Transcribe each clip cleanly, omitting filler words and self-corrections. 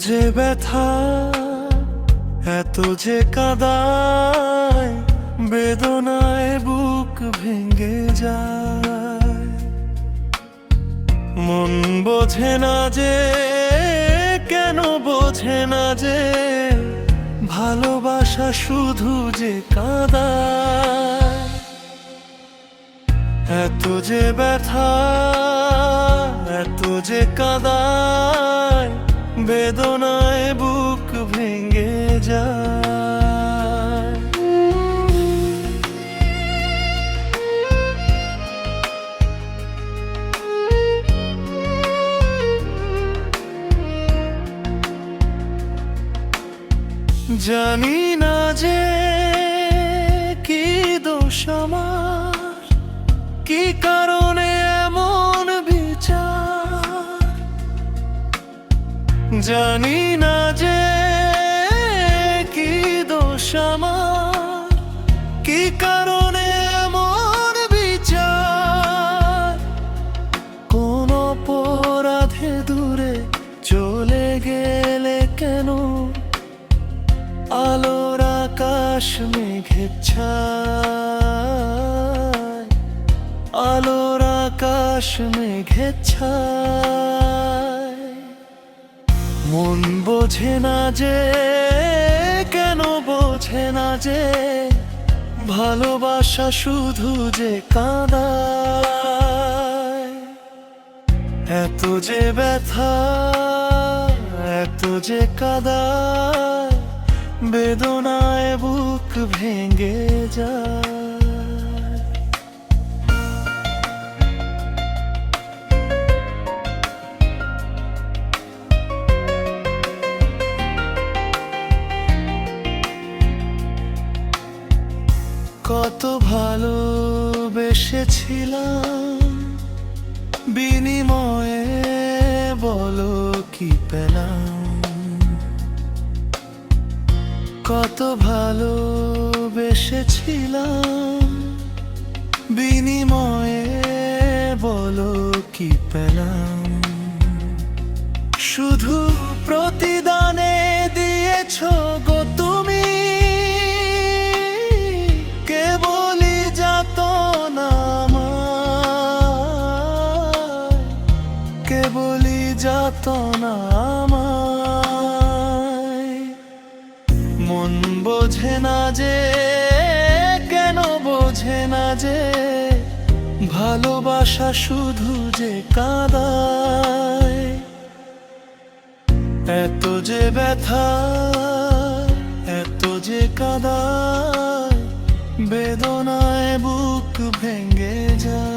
যে ব্যথা, এত যে কাঁদায়, বেদনায় বুক ভেঙে যায়। মন বোঝে না যে, কেন বোঝে না যে, ভালোবাসা শুধু যে কাঁদায়। এত যে ব্যথা, এত যে কাঁদায়, বেদনায় বুক ভেঙে যায়। জানি না যে কি দোষ আমার, কি কারণে এমন বিচার। জানি না যে কি দোষ আমার, কি কারণে এমন বিচার। কোন অপরাধে দূরে চলে গেলে কেন, আলোর আকাশ মেঘের ছায়, আলোর আকাশ মেঘের ছায়। মন বোঝে না যে, কেন বোঝে না যে, ভালোবাসা শুধু যে কাঁদায়। এত যে ব্যথা, এত যে কাঁদায়, বেদনায় বুক ভেঙে যায়। কত ভালোবেসেছিলাম, বিনিময়ে বলো কি পেলাম। কত ভালোবেসেছিলাম, বিনিময়ে বলো কি পেলাম। শুধু প্রতিদানে দিয়েছ গো তুমি, কেবলই যাতনা আমায়, কেবলই যাতনা আমায়। মন বোঝে না যে, কেন বোঝে না যে, ভালোবাসা শুধু যে কাঁদায়। এত যে ব্যথা, এত যে কাঁদায়, বেদনায় বুক ভেঙে যায়।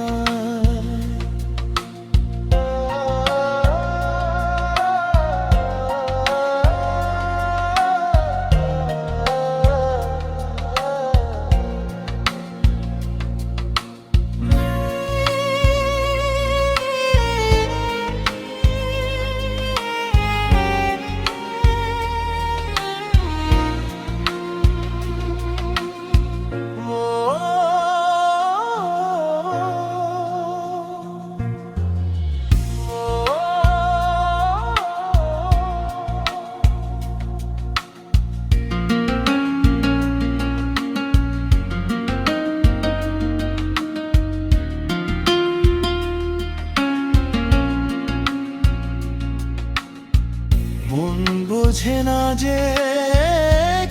মন বোঝে না যে,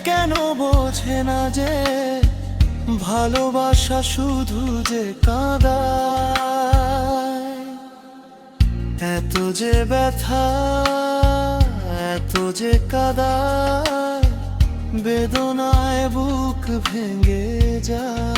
কেন বোঝে না যে, ভালোবাসা শুধু যে কাঁদায়। এত যে ব্যথা, এত যে কাঁদায়, বেদনায় বুক ভেঙে যায়।